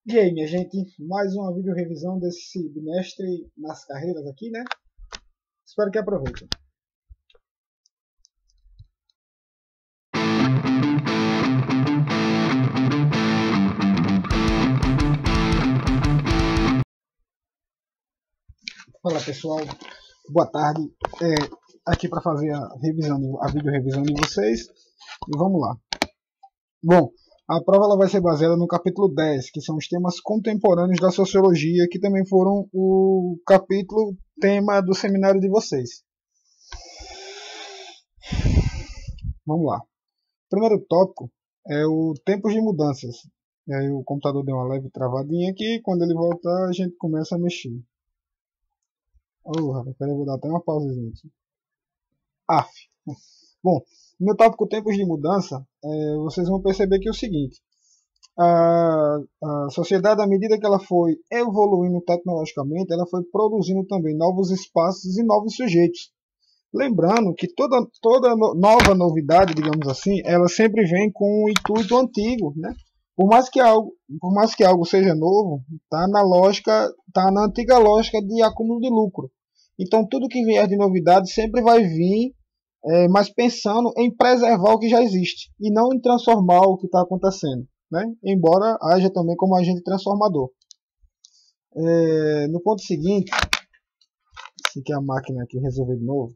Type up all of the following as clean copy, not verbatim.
E aí, minha gente, mais uma vídeo revisão desse bimestre nas carreiras aqui, né? Espero que aproveitem. Fala pessoal, boa tarde. Aqui para fazer a vídeo revisão de vocês. E vamos lá. Bom, a prova ela vai ser baseada no capítulo 10, que são os temas contemporâneos da sociologia, que também foram o capítulo tema do seminário de vocês. Vamos lá. O primeiro tópico é o tempos de mudanças. E aí o computador deu uma leve travadinha aqui, quando ele voltar a gente começa a mexer. Rapaz, peraí, eu vou dar até uma pausazinha aqui. Bom, no meu tópico tempos de mudança, vocês vão perceber que é o seguinte. A sociedade, à medida que ela foi evoluindo tecnologicamente, ela foi produzindo também novos espaços e novos sujeitos. Lembrando que toda nova novidade, digamos assim, ela sempre vem com um intuito antigo, né? Por mais que algo seja novo, está na antiga lógica de acúmulo de lucro. Então tudo que vier de novidade sempre vai vir, mas pensando em preservar o que já existe e não em transformar o que está acontecendo, né? Embora haja também como agente transformador. No ponto seguinte, se que a máquina aqui resolver de novo.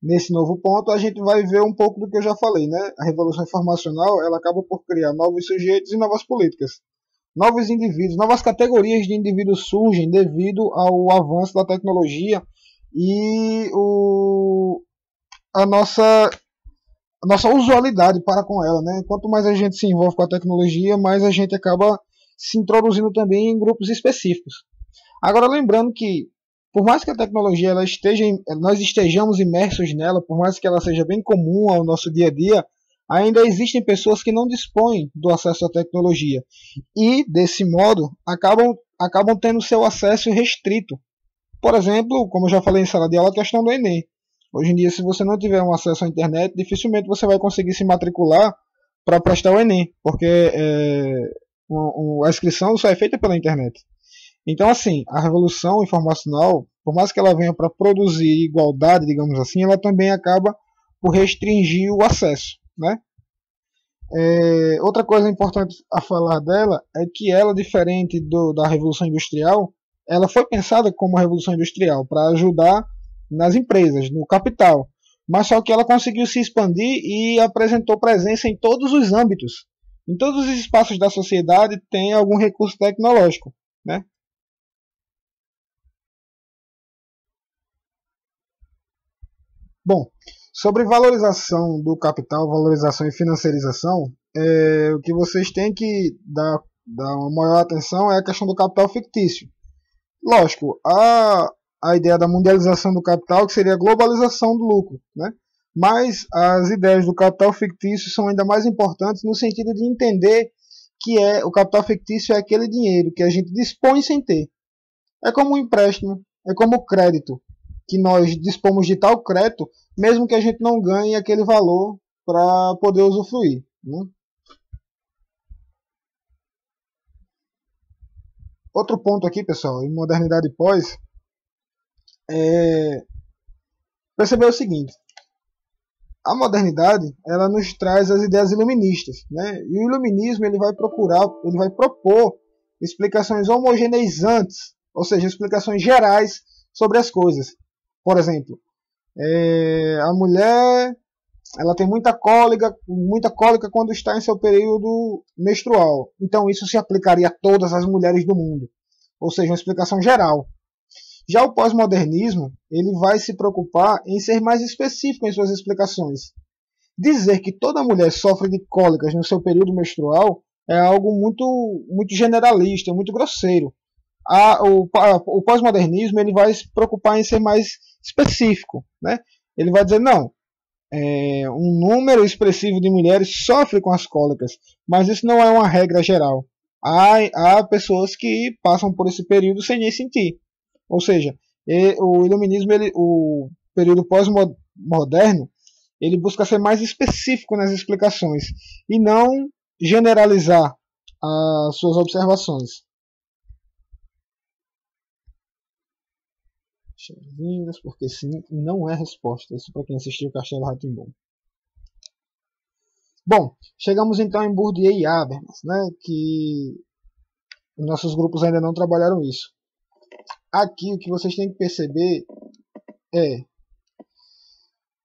Nesse novo ponto, a gente vai ver um pouco do que eu já falei, né? A revolução informacional, ela acaba por criar novos sujeitos e novas políticas. Novos indivíduos, novas categorias de indivíduos surgem devido ao avanço da tecnologia e a nossa usualidade para com ela, né? Quanto mais a gente se envolve com a tecnologia, mais a gente acaba se introduzindo também em grupos específicos. Agora, lembrando que por mais que a tecnologia nós estejamos imersos nela, por mais que ela seja bem comum ao nosso dia a dia, ainda existem pessoas que não dispõem do acesso à tecnologia e, desse modo, acabam tendo seu acesso restrito. Por exemplo, como eu já falei em sala de aula, a questão do Enem. Hoje em dia, se você não tiver um acesso à internet, dificilmente você vai conseguir se matricular para prestar o Enem, porque a inscrição só é feita pela internet. Então, assim, a revolução informacional, por mais que ela venha para produzir igualdade, digamos assim, ela também acaba por restringir o acesso, né? Outra coisa importante a falar dela é que ela, diferente da Revolução Industrial, ela foi pensada como a Revolução Industrial para ajudar nas empresas, no capital, mas só que ela conseguiu se expandir e apresentou presença em todos os âmbitos. Em todos os espaços da sociedade tem algum recurso tecnológico, né? Bom, sobre valorização do capital, valorização e financiarização, o que vocês têm que dar uma maior atenção é a questão do capital fictício. Lógico, a ideia da mundialização do capital, que seria a globalização do lucro, né? Mas as ideias do capital fictício são ainda mais importantes no sentido de entender que o capital fictício é aquele dinheiro que a gente dispõe sem ter. É como um empréstimo, é como o crédito, que nós dispomos de tal crédito, mesmo que a gente não ganhe aquele valor para poder usufruir, né? Outro ponto aqui, pessoal, em modernidade pós, perceber o seguinte: a modernidade ela nos traz as ideias iluministas, né? E o iluminismo ele vai propor explicações homogeneizantes, ou seja, explicações gerais sobre as coisas. Por exemplo, a mulher ela tem muita cólica quando está em seu período menstrual. Então isso se aplicaria a todas as mulheres do mundo. Ou seja, uma explicação geral. Já o pós-modernismo ele vai se preocupar em ser mais específico em suas explicações. Dizer que toda mulher sofre de cólicas no seu período menstrual é algo muito generalista, muito grosseiro. O pós-modernismo ele vai se preocupar em ser mais específico, né? Ele vai dizer não, um número expressivo de mulheres sofre com as cólicas, mas isso não é uma regra geral. Há pessoas que passam por esse período sem nem sentir. Ou seja, o iluminismo, o período pós-moderno, ele busca ser mais específico nas explicações e não generalizar as suas observações. Chavinhas, porque sim, não é resposta. Isso para quem assistiu Castelo Rá-Tim-Bum. Bom, chegamos então em Bourdieu e Habermas, né, que nossos grupos ainda não trabalharam isso. Aqui o que vocês têm que perceber é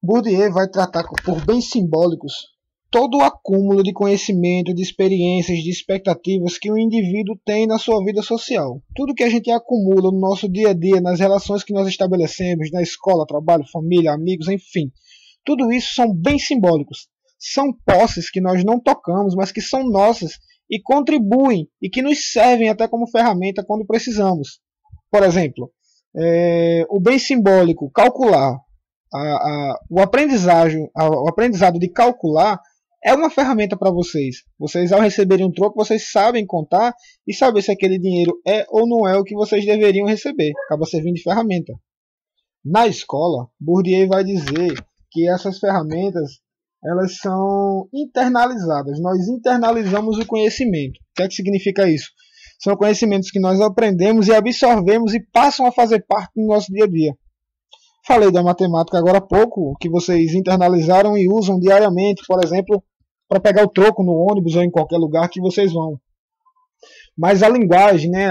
Bourdieu vai tratar por bens simbólicos todo o acúmulo de conhecimento, de experiências, de expectativas que o indivíduo tem na sua vida social. Tudo que a gente acumula no nosso dia a dia, nas relações que nós estabelecemos, na escola, trabalho, família, amigos, enfim. Tudo isso são bens simbólicos. São posses que nós não tocamos, mas que são nossas e contribuem e que nos servem até como ferramenta quando precisamos. Por exemplo, o bem simbólico, calcular. O aprendizado de calcular é uma ferramenta para vocês. Vocês, ao receberem um troco, vocês sabem contar e saber se aquele dinheiro é ou não é o que vocês deveriam receber. Acaba servindo de ferramenta. Na escola, Bourdieu vai dizer que essas ferramentas elas são internalizadas. Nós internalizamos o conhecimento. O que é que significa isso? São conhecimentos que nós aprendemos e absorvemos e passam a fazer parte do nosso dia a dia. Falei da matemática agora há pouco, que vocês internalizaram e usam diariamente, por exemplo, para pegar o troco no ônibus ou em qualquer lugar que vocês vão. Mas a linguagem, né,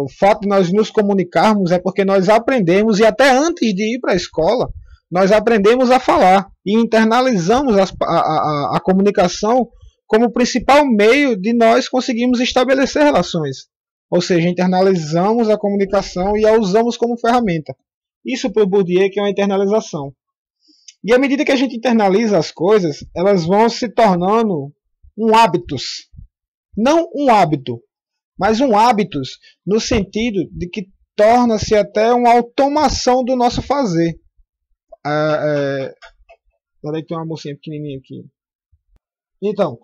o fato de nós nos comunicarmos é porque nós aprendemos, e até antes de ir para a escola, nós aprendemos a falar e internalizamos a comunicação como o principal meio de nós conseguirmos estabelecer relações. Ou seja, internalizamos a comunicação e a usamos como ferramenta. Isso para o Bourdieu que é uma internalização. E à medida que a gente internaliza as coisas, elas vão se tornando um hábitos. Não um hábito, mas um hábitos no sentido de que torna-se até uma automação do nosso fazer. Peraí que tem uma mocinha pequenininha aqui. Então,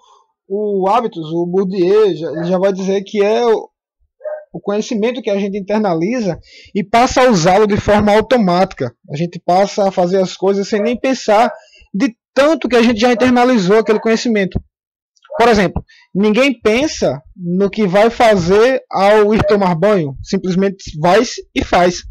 o hábitos, o Bourdieu já vai dizer que é o conhecimento que a gente internaliza e passa a usá-lo de forma automática. A gente passa a fazer as coisas sem nem pensar de tanto que a gente já internalizou aquele conhecimento. Por exemplo, ninguém pensa no que vai fazer ao ir tomar banho. Simplesmente vai e faz.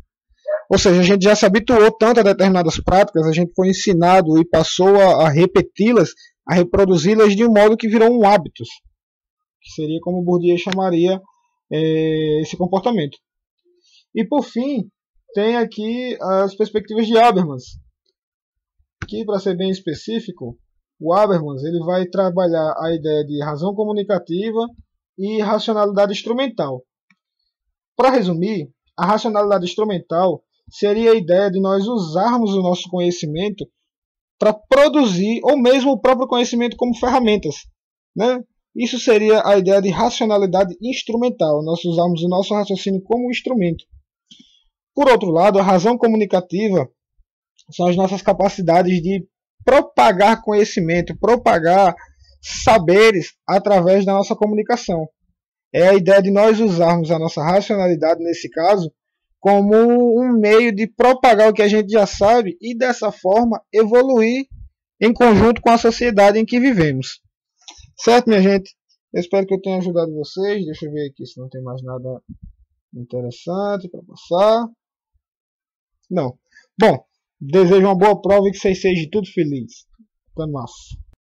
Ou seja, a gente já se habituou tanto a determinadas práticas, a gente foi ensinado e passou a repeti-las, a reproduzi-las de um modo que virou um hábito. Que seria como Bourdieu chamaria esse comportamento. E por fim, tem aqui as perspectivas de Habermas. Aqui, para ser bem específico, o Habermas ele vai trabalhar a ideia de razão comunicativa e racionalidade instrumental. Para resumir, a racionalidade instrumental seria a ideia de nós usarmos o nosso conhecimento para produzir, ou mesmo o próprio conhecimento como ferramentas, né? Isso seria a ideia de racionalidade instrumental. Nós usamos o nosso raciocínio como instrumento. Por outro lado, a razão comunicativa são as nossas capacidades de propagar conhecimento, propagar saberes através da nossa comunicação. É a ideia de nós usarmos a nossa racionalidade, nesse caso, como um meio de propagar o que a gente já sabe e, dessa forma, evoluir em conjunto com a sociedade em que vivemos. Certo, minha gente? Eu espero que eu tenha ajudado vocês. Deixa eu ver aqui se não tem mais nada interessante para passar. Não. Bom, desejo uma boa prova e que vocês sejam tudo felizes. Até mais.